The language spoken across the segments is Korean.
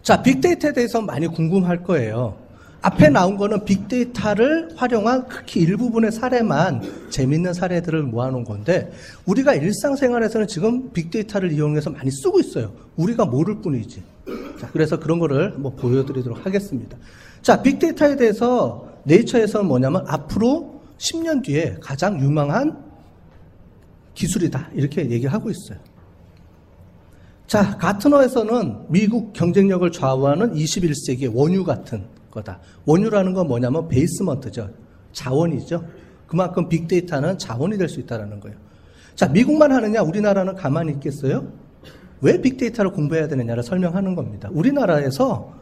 자, 빅데이터에 대해서 많이 궁금할 거예요. 앞에 나온 거는 빅데이터를 활용한 극히 일부분의 사례만 재밌는 사례들을 모아놓은 건데 우리가 일상생활에서는 지금 빅데이터를 이용해서 많이 쓰고 있어요. 우리가 모를 뿐이지. 자, 그래서 그런 거를 한번 보여드리도록 하겠습니다. 자, 빅데이터에 대해서 네이처에서는 뭐냐면 앞으로 10년 뒤에 가장 유망한 기술이다 이렇게 얘기하고 있어요. 자, 가트너에서는 미국 경쟁력을 좌우하는 21세기의 원유 같은 거다. 원유라는 건 뭐냐면 베이스먼트죠. 자원이죠. 그만큼 빅데이터는 자원이 될 수 있다는 거예요. 자, 미국만 하느냐 우리나라는 가만히 있겠어요? 왜 빅데이터를 공부해야 되느냐를 설명하는 겁니다. 우리나라에서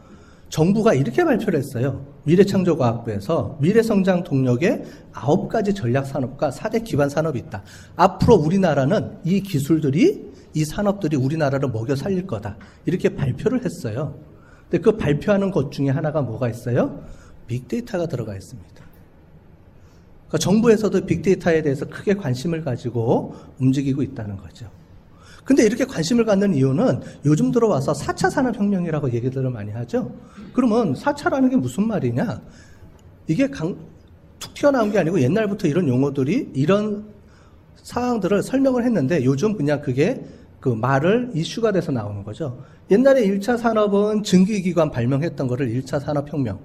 정부가 이렇게 발표를 했어요. 미래창조과학부에서 미래성장 동력의 9가지 전략산업과 4대 기반산업이 있다. 앞으로 우리나라는 이 기술들이 이 산업들이 우리나라를 먹여 살릴 거다. 이렇게 발표를 했어요. 근데 그 발표하는 것 중에 하나가 뭐가 있어요? 빅데이터가 들어가 있습니다. 그러니까 정부에서도 빅데이터에 대해서 크게 관심을 가지고 움직이고 있다는 거죠. 근데 이렇게 관심을 갖는 이유는 요즘 들어와서 4차 산업혁명이라고 얘기들을 많이 하죠. 그러면 4차라는 게 무슨 말이냐? 이게 툭 튀어나온 게 아니고 옛날부터 이런 용어들이 이런 사항들을 설명을 했는데 요즘 그냥 그게 그 말을 이슈가 돼서 나오는 거죠. 옛날에 1차 산업은 증기기관 발명했던 거를 1차 산업혁명,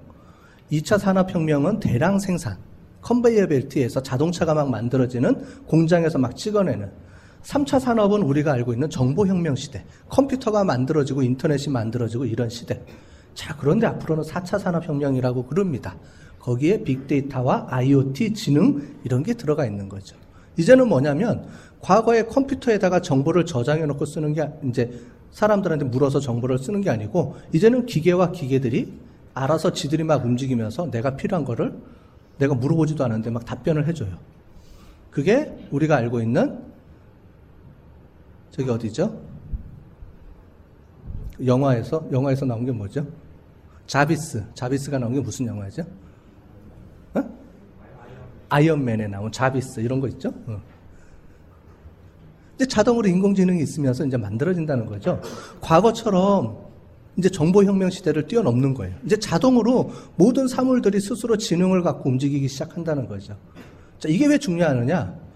2차 산업혁명은 대량 생산, 컨베이어 벨트에서 자동차가 막 만들어지는 공장에서 막 찍어내는 3차 산업은 우리가 알고 있는 정보혁명 시대, 컴퓨터가 만들어지고 인터넷이 만들어지고 이런 시대. 자, 그런데 앞으로는 4차 산업혁명이라고 그럽니다. 거기에 빅데이터와 IoT, 지능 이런 게 들어가 있는 거죠. 이제는 뭐냐면 과거에 컴퓨터에다가 정보를 저장해 놓고 쓰는 게 이제 사람들한테 물어서 정보를 쓰는 게 아니고 이제는 기계와 기계들이 알아서 지들이 막 움직이면서 내가 필요한 거를 내가 물어보지도 않았는데 막 답변을 해줘요. 그게 우리가 알고 있는 저기 어디죠? 영화에서 나온 게 뭐죠? 자비스가 나온 게 무슨 영화죠? 어? 아이언맨에 나온 자비스 이런 거 있죠? 근데 자동으로 인공지능이 있으면서 이제 만들어진다는 거죠. 과거처럼 이제 정보혁명 시대를 뛰어넘는 거예요. 이제 자동으로 모든 사물들이 스스로 지능을 갖고 움직이기 시작한다는 거죠. 자, 이게 왜 중요하느냐?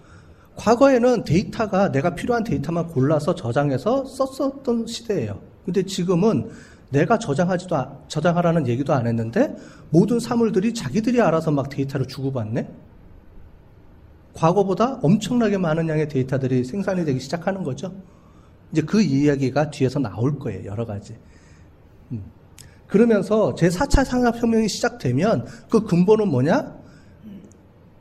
과거에는 데이터가 내가 필요한 데이터만 골라서 저장해서 썼었던 시대예요. 근데 지금은 내가 저장하라는 얘기도 안 했는데 모든 사물들이 자기들이 알아서 막 데이터를 주고받네? 과거보다 엄청나게 많은 양의 데이터들이 생산이 되기 시작하는 거죠. 이제 그 이야기가 뒤에서 나올 거예요. 여러 가지. 그러면서 제4차 산업혁명이 시작되면 그 근본은 뭐냐?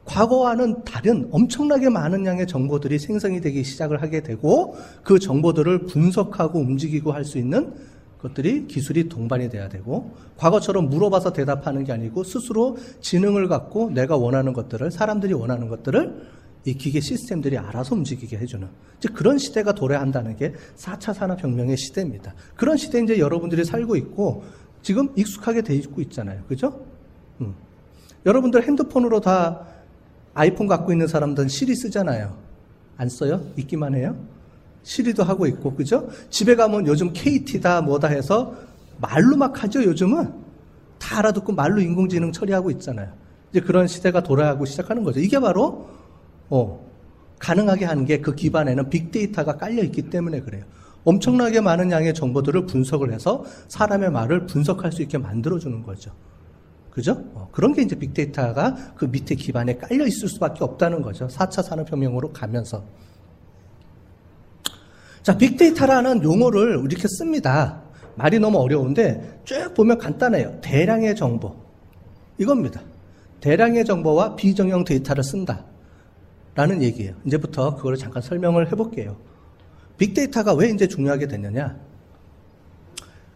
과거와는 다른 엄청나게 많은 양의 정보들이 생성이 되기 시작을 하게 되고 그 정보들을 분석하고 움직이고 할 수 있는 것들이 기술이 동반이 돼야 되고 과거처럼 물어봐서 대답하는 게 아니고 스스로 지능을 갖고 내가 원하는 것들을 사람들이 원하는 것들을 이 기계 시스템들이 알아서 움직이게 해주는 이제 그런 시대가 도래한다는 게 4차 산업혁명의 시대입니다. 그런 시대에 이제 여러분들이 살고 있고 지금 익숙하게 돼 있고 있잖아요. 그죠? 여러분들 핸드폰으로 다 아이폰 갖고 있는 사람들은 시리 쓰잖아요. 안 써요? 있기만 해요? 시리도 하고 있고, 그죠? 집에 가면 요즘 KT다 뭐다 해서 말로 막 하죠, 요즘은? 다 알아듣고 말로 인공지능 처리하고 있잖아요. 이제 그런 시대가 돌아가고 시작하는 거죠. 이게 바로, 가능하게 하는 게 그 기반에는 빅데이터가 깔려 있기 때문에 그래요. 엄청나게 많은 양의 정보들을 분석을 해서 사람의 말을 분석할 수 있게 만들어주는 거죠. 그죠? 그런 게 이제 빅데이터가 그 밑에 기반에 깔려 있을 수밖에 없다는 거죠. 4차 산업혁명으로 가면서. 자, 빅데이터라는 용어를 이렇게 씁니다. 말이 너무 어려운데 쭉 보면 간단해요. 대량의 정보. 이겁니다. 대량의 정보와 비정형 데이터를 쓴다. 라는 얘기예요. 이제부터 그걸 잠깐 설명을 해볼게요. 빅데이터가 왜 이제 중요하게 됐느냐?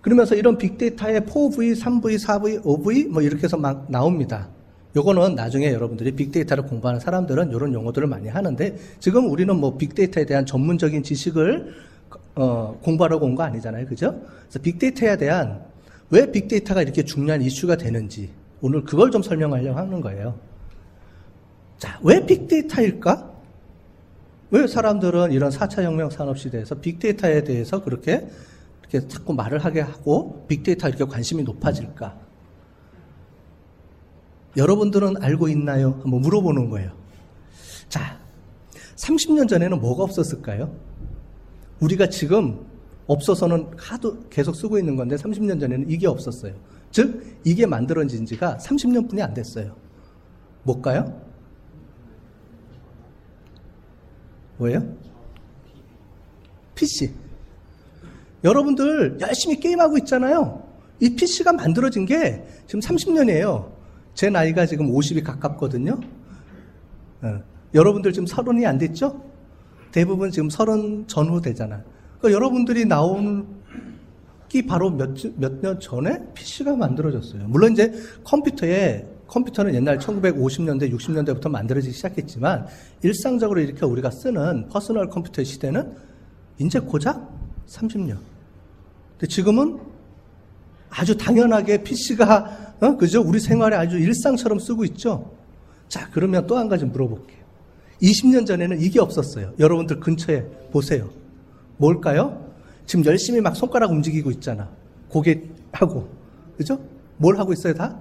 그러면서 이런 빅데이터의 4V, 3V, 4V, 5V 뭐 이렇게 해서 막 나옵니다. 요거는 나중에 여러분들이 빅데이터를 공부하는 사람들은 이런 용어들을 많이 하는데 지금 우리는 뭐 빅데이터에 대한 전문적인 지식을 공부하려고 온 거 아니잖아요. 그죠? 그래서 빅데이터에 대한 왜 빅데이터가 이렇게 중요한 이슈가 되는지 오늘 그걸 좀 설명하려고 하는 거예요. 자, 왜 빅데이터일까? 왜 사람들은 이런 4차 혁명 산업 시대에서 빅데이터에 대해서 그렇게 이렇게 자꾸 말을 하게 하고 빅데이터 이렇게 관심이 높아질까? 여러분들은 알고 있나요? 한번 물어보는 거예요. 자, 30년 전에는 뭐가 없었을까요? 우리가 지금 없어서는 하도 계속 쓰고 있는 건데 30년 전에는 이게 없었어요. 즉, 이게 만들어진 지가 30년뿐이 안 됐어요. 뭘까요? 뭐예요? PC. 여러분들 열심히 게임하고 있잖아요. 이 PC가 만들어진 게 지금 30년이에요. 제 나이가 지금 50이 가깝거든요. 여러분들 지금 30이 안 됐죠? 대부분 지금 30 전후 되잖아요. 그러니까 여러분들이 나오기 바로 몇 년 전에 PC가 만들어졌어요. 물론 이제 컴퓨터는 옛날 1950년대, 60년대부터 만들어지기 시작했지만 일상적으로 이렇게 우리가 쓰는 퍼스널 컴퓨터의 시대는 이제 고작 30년. 근데 지금은 아주 당연하게 PC가 그죠? 우리 생활에 아주 일상처럼 쓰고 있죠? 자, 그러면 또 한 가지 물어볼게요. 20년 전에는 이게 없었어요. 여러분들 근처에 보세요. 뭘까요? 지금 열심히 막 손가락 움직이고 있잖아. 고개 하고. 그죠? 뭘 하고 있어요, 다?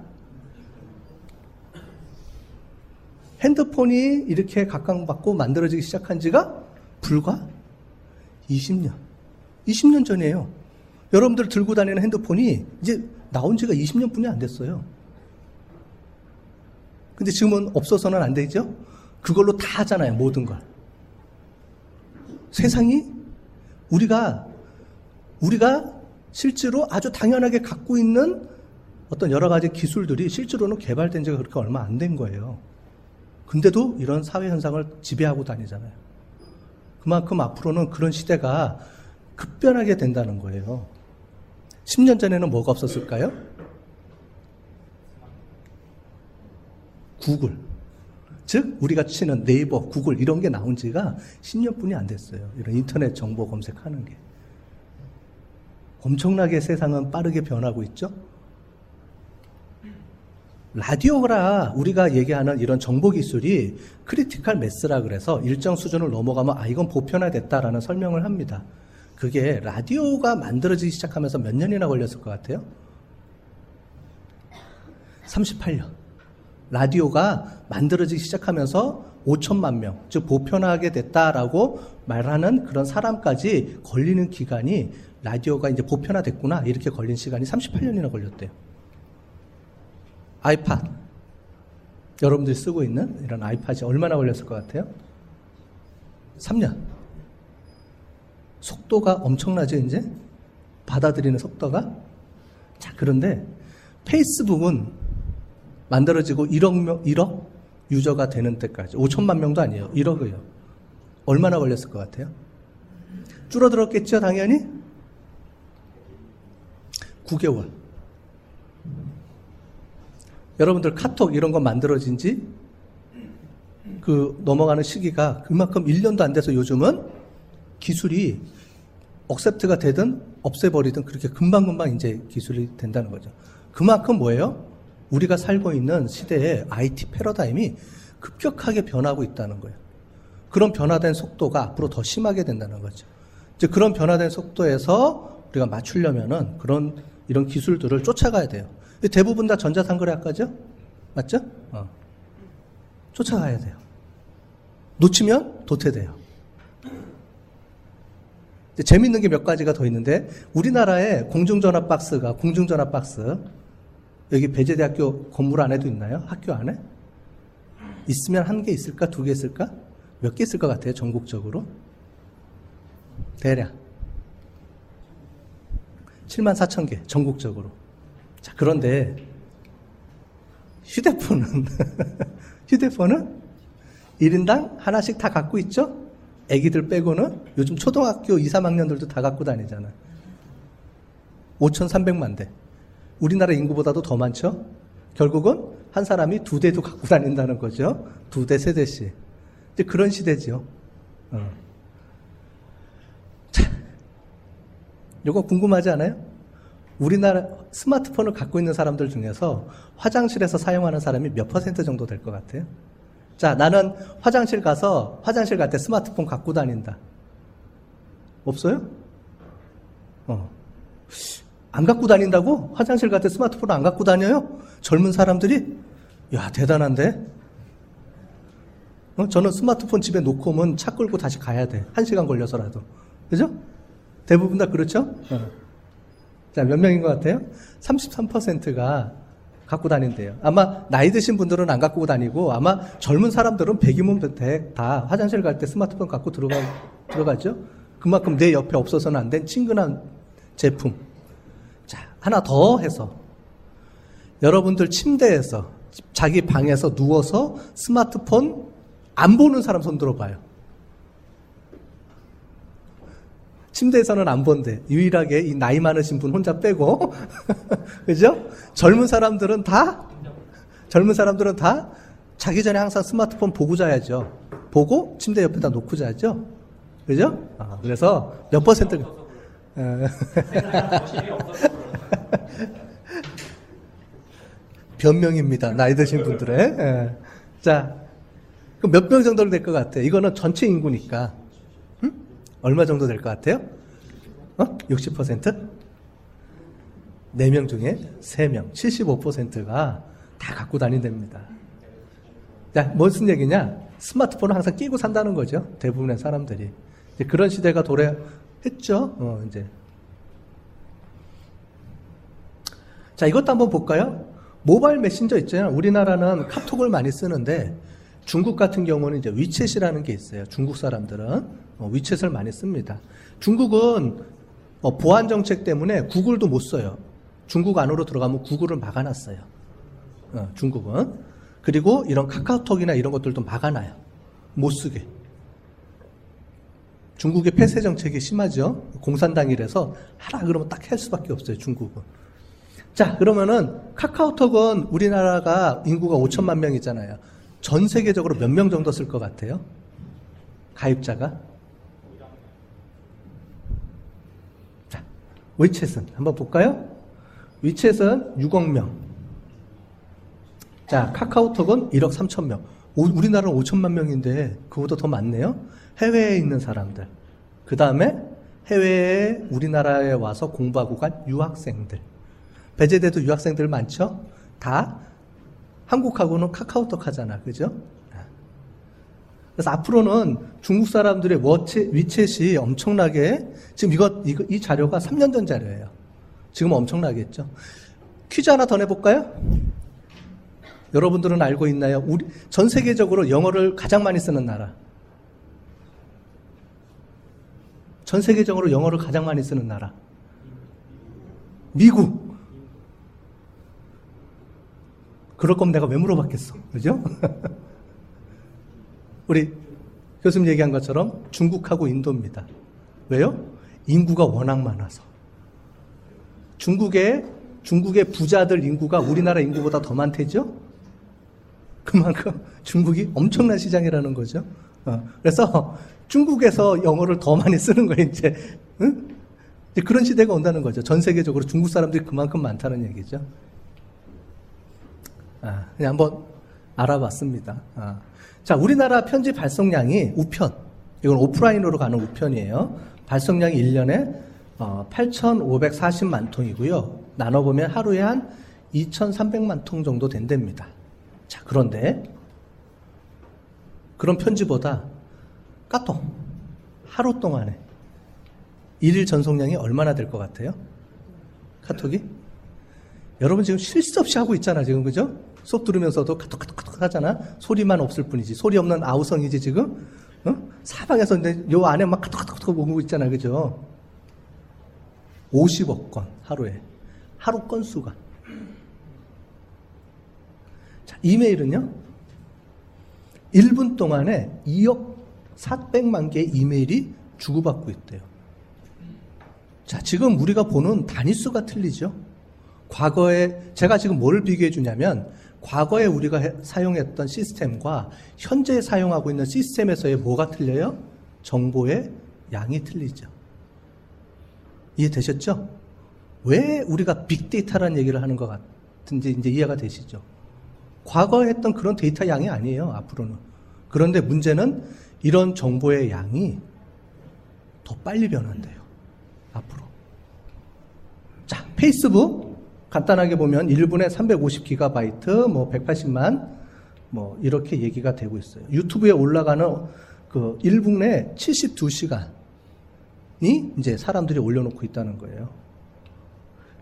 핸드폰이 이렇게 각광받고 만들어지기 시작한 지가 불과 20년. 20년 전이에요. 여러분들 들고 다니는 핸드폰이 이제 나온 지가 20년뿐이 안 됐어요. 근데 지금은 없어서는 안 되죠? 그걸로 다 하잖아요, 모든 걸. 세상이 우리가 실제로 아주 당연하게 갖고 있는 어떤 여러 가지 기술들이 실제로는 개발된 지가 그렇게 얼마 안 된 거예요. 근데도 이런 사회 현상을 지배하고 다니잖아요. 그만큼 앞으로는 그런 시대가 급변하게 된다는 거예요. 10년 전에는 뭐가 없었을까요? 구글. 즉 우리가 치는 네이버, 구글 이런 게 나온 지가 10년뿐이 안 됐어요. 이런 인터넷 정보 검색하는 게. 엄청나게 세상은 빠르게 변하고 있죠. 라디오라 우리가 얘기하는 이런 정보 기술이 크리티컬 매스라 그래서 일정 수준을 넘어가면 이건 보편화됐다라는 설명을 합니다. 그게 라디오가 만들어지기 시작하면서 몇 년이나 걸렸을 것 같아요? 38년. 라디오가 만들어지기 시작하면서 5천만 명, 즉 보편화하게 됐다라고 말하는 그런 사람까지 걸리는 기간이 라디오가 이제 보편화됐구나 이렇게 걸린 시간이 38년이나 걸렸대요. 아이팟. 여러분들이 쓰고 있는 이런 아이팟이 얼마나 걸렸을 것 같아요? 3년. 속도가 엄청나죠, 이제? 받아들이는 속도가? 자, 그런데 페이스북은 만들어지고 1억 유저가 되는 때까지 5천만 명도 아니에요. 1억이에요. 얼마나 걸렸을 것 같아요? 줄어들었겠죠, 당연히? 9개월. 여러분들 카톡 이런 거 만들어진 지 넘어가는 시기가 그만큼 1년도 안 돼서 요즘은 기술이 억셉트가 되든 없애버리든 그렇게 금방금방 이제 기술이 된다는 거죠. 그만큼 뭐예요? 우리가 살고 있는 시대의 IT 패러다임이 급격하게 변하고 있다는 거예요. 그런 변화된 속도가 앞으로 더 심하게 된다는 거죠. 이제 그런 변화된 속도에서 우리가 맞추려면은 이런 기술들을 쫓아가야 돼요. 대부분 다 전자상거래학과죠? 맞죠? 쫓아가야 돼요. 놓치면 도태돼요. 재밌는 게 몇 가지가 더 있는데 우리나라의 공중전화 박스 여기 배재대학교 건물 안에도 있나요? 학교 안에? 있으면 1개 있을까? 2개 있을까? 몇 개 있을 것 같아요? 전국적으로? 대략 74,000개 전국적으로. 자, 그런데 휴대폰은 1인당 하나씩 다 갖고 있죠? 애기들 빼고는 요즘 초등학교 2, 3학년들도 다 갖고 다니잖아. 5,300만 대. 우리나라 인구보다도 더 많죠? 결국은 한 사람이 2대도 갖고 다닌다는 거죠. 2대, 3대씩. 이제 그런 시대죠. 자, 이거 궁금하지 않아요? 우리나라 스마트폰을 갖고 있는 사람들 중에서 화장실에서 사용하는 사람이 몇 % 정도 될 것 같아요? 자, 나는 화장실 갈 때 스마트폰 갖고 다닌다. 없어요? 안 갖고 다닌다고? 화장실 갈 때 스마트폰 안 갖고 다녀요? 젊은 사람들이? 야, 대단한데? 저는 스마트폰 집에 놓고 오면 차 끌고 다시 가야 돼. 1시간 걸려서라도. 그죠? 대부분 다 그렇죠? 자, 몇 명인 것 같아요? 33%가 갖고 다닌대요. 아마 나이 드신 분들은 안 갖고 다니고 아마 젊은 사람들은 100이면 100 다 화장실 갈 때 스마트폰 갖고 들어가죠? 그만큼 내 옆에 없어서는 안 된 친근한 제품. 자, 하나 더 해서 여러분들 침대에서 자기 방에서 누워서 스마트폰 안 보는 사람 손 들어봐요. 침대에서는 안 본대. 유일하게 이 나이 많으신 분 혼자 빼고. 그죠? 젊은 사람들은 다 자기 전에 항상 스마트폰 보고 자야죠. 보고 침대 옆에다 놓고 자죠. 그죠? 그래서 몇 퍼센트. 변명입니다. 나이 드신 분들의. 자, 그럼 몇 명 정도 될 것 같아요? 이거는 전체 인구니까. 얼마 정도 될 것 같아요? 60%? 4명 중에 3명, 75%가 다 갖고 다닌답니다. 자, 무슨 얘기냐? 스마트폰을 항상 끼고 산다는 거죠. 대부분의 사람들이. 이제 그런 시대가 도래했죠. 이제. 자, 이것도 한번 볼까요? 모바일 메신저 있잖아요. 우리나라는 카톡을 많이 쓰는데 중국 같은 경우는 이제 위챗이라는 게 있어요. 중국 사람들은 위챗을 많이 씁니다. 중국은 보안 정책 때문에 구글도 못 써요. 중국 안으로 들어가면 구글을 막아놨어요. 중국은. 그리고 이런 카카오톡이나 이런 것들도 막아놔요. 못 쓰게. 중국의 폐쇄 정책이 심하죠. 공산당이라서 하라 그러면 딱 할 수밖에 없어요. 중국은. 자, 그러면은 카카오톡은 우리나라가 인구가 5천만 명이잖아요. 전 세계적으로 몇 명 정도 쓸 것 같아요? 가입자가? 자, 위챗은 한번 볼까요? 위챗은 6억 명. 자, 카카오톡은 1억 3천 명. 우리나라는 5천만 명인데 그보다 더 많네요. 해외에 있는 사람들. 그 다음에 해외에 우리나라에 와서 공부하고 간 유학생들. 배제돼도 유학생들 많죠? 다 한국하고는 카카오톡 하잖아. 그죠? 그래서 앞으로는 중국 사람들의 위챗이 엄청나게, 지금 이 자료가 3년 전 자료예요. 지금 엄청나겠죠? 퀴즈 하나 더 내볼까요? 여러분들은 알고 있나요? 전 세계적으로 영어를 가장 많이 쓰는 나라. 전 세계적으로 영어를 가장 많이 쓰는 나라. 미국. 그럴 거면 내가 왜 물어봤겠어. 그죠? 우리 교수님 얘기한 것처럼 중국하고 인도입니다. 왜요? 인구가 워낙 많아서. 중국의 부자들 인구가 우리나라 인구보다 더 많대죠? 그만큼 중국이 엄청난 시장이라는 거죠. 그래서 중국에서 영어를 더 많이 쓰는 거예요, 이제. 응? 이제 그런 시대가 온다는 거죠. 전 세계적으로 중국 사람들이 그만큼 많다는 얘기죠. 그냥 한번 알아봤습니다. 자, 우리나라 편지 발송량이 우편. 이건 오프라인으로 가는 우편이에요. 발송량이 1년에 8,540만 통이고요. 나눠보면 하루에 한 2,300만 통 정도 된답니다. 자, 그런데 그런 편지보다 카톡 하루 동안에 일일 전송량이 얼마나 될 것 같아요? 카톡이? 여러분 지금 쉴 새 없이 하고 있잖아, 지금. 그죠? 수업 들으면서도 카톡 하잖아. 소리만 없을 뿐이지. 소리 없는 아우성이지, 지금. 사방에서 이제 요 안에 막 카톡 오고 있잖아. 그죠? 50억 건 하루에. 하루 건수가. 자, 이메일은요? 1분 동안에 2억 400만 개의 이메일이 주고받고 있대요. 자, 지금 우리가 보는 단위수가 틀리죠? 과거에, 제가 지금 뭘 비교해 주냐면, 과거에 우리가 사용했던 시스템과 현재 사용하고 있는 시스템에서의 뭐가 틀려요? 정보의 양이 틀리죠. 이해되셨죠? 왜 우리가 빅데이터라는 얘기를 하는 것 같은지 이제 이해가 되시죠? 과거에 했던 그런 데이터 양이 아니에요, 앞으로는. 그런데 문제는 이런 정보의 양이 더 빨리 변한대요, 앞으로. 페이스북 간단하게 보면 1분에 350GB, 뭐 180만 뭐 이렇게 얘기가 되고 있어요. 유튜브에 올라가는 그 1분에 72시간이 이제 사람들이 올려놓고 있다는 거예요.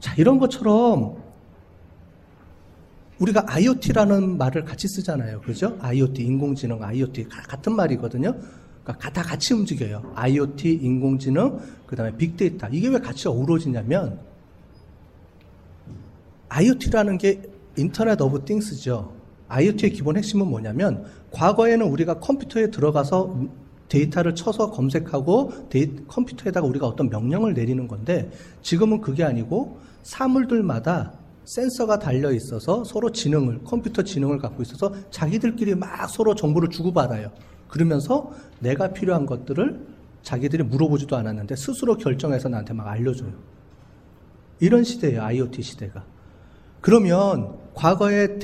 자, 이런 것처럼 우리가 IoT라는 말을 같이 쓰잖아요. 그죠? IoT, 인공지능, IoT 같은 말이거든요. 그러니까 다 같이 움직여요. IoT, 인공지능, 그 다음에 빅데이터. 이게 왜 같이 어우러지냐면 IoT라는 게 인터넷 오브 띵스죠. IoT의 기본 핵심은 뭐냐면 과거에는 우리가 컴퓨터에 들어가서 데이터를 쳐서 검색하고 컴퓨터에다가 우리가 어떤 명령을 내리는 건데 지금은 그게 아니고 사물들마다 센서가 달려 있어서 서로 컴퓨터 지능을 갖고 있어서 자기들끼리 막 서로 정보를 주고받아요. 그러면서 내가 필요한 것들을 자기들이 물어보지도 않았는데 스스로 결정해서 나한테 막 알려줘요. 이런 시대예요, IoT 시대가. 그러면 과거에는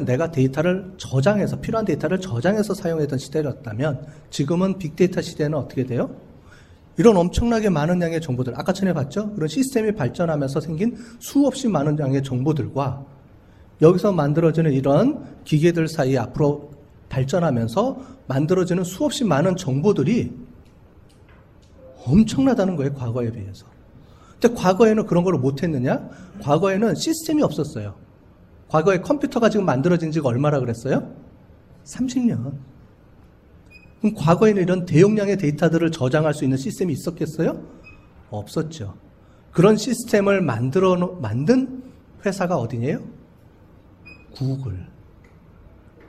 내가 데이터를 저장해서, 필요한 데이터를 저장해서 사용하던 시대였다면 지금은 빅데이터 시대는 어떻게 돼요? 이런 엄청나게 많은 양의 정보들, 아까 전에 봤죠? 그런 시스템이 발전하면서 생긴 수없이 많은 양의 정보들과 여기서 만들어지는 이런 기계들 사이에 앞으로 발전하면서 만들어지는 수없이 많은 정보들이 엄청나다는 거예요, 과거에 비해서. 근데 과거에는 그런 걸 못했느냐? 과거에는 시스템이 없었어요. 과거에 컴퓨터가 지금 만들어진 지가 얼마나 그랬어요? 30년. 그럼 과거에는 이런 대용량의 데이터들을 저장할 수 있는 시스템이 있었겠어요? 없었죠. 그런 시스템을 만든 회사가 어디냐요? 구글.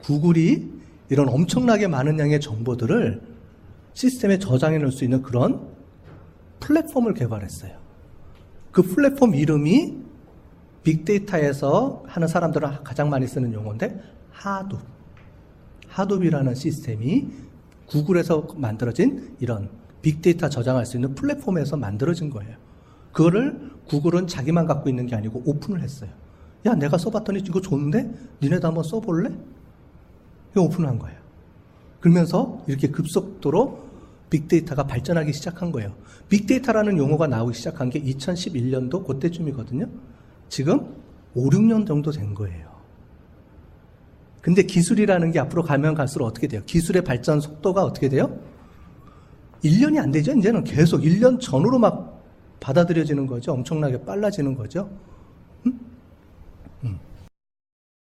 구글이 이런 엄청나게 많은 양의 정보들을 시스템에 저장해 놓을 수 있는 그런 플랫폼을 개발했어요. 그 플랫폼 이름이 빅데이터에서 하는 사람들은 가장 많이 쓰는 용어인데 하둡. 하둡이라는 시스템이 구글에서 만들어진 이런 빅데이터 저장할 수 있는 플랫폼에서 만들어진 거예요. 그거를 구글은 자기만 갖고 있는 게 아니고 오픈을 했어요. 야, 내가 써봤더니 이거 좋은데? 니네도 한번 써볼래? 이거 오픈한 거예요. 그러면서 이렇게 급속도로 빅데이터가 발전하기 시작한 거예요. 빅데이터라는 용어가 나오기 시작한 게 2011년도 그때쯤이거든요. 지금 5, 6년 정도 된 거예요. 근데 기술이라는 게 앞으로 가면 갈수록 어떻게 돼요? 기술의 발전 속도가 어떻게 돼요? 1년이 안 되죠. 이제는 계속 1년 전으로 막 받아들여지는 거죠. 엄청나게 빨라지는 거죠.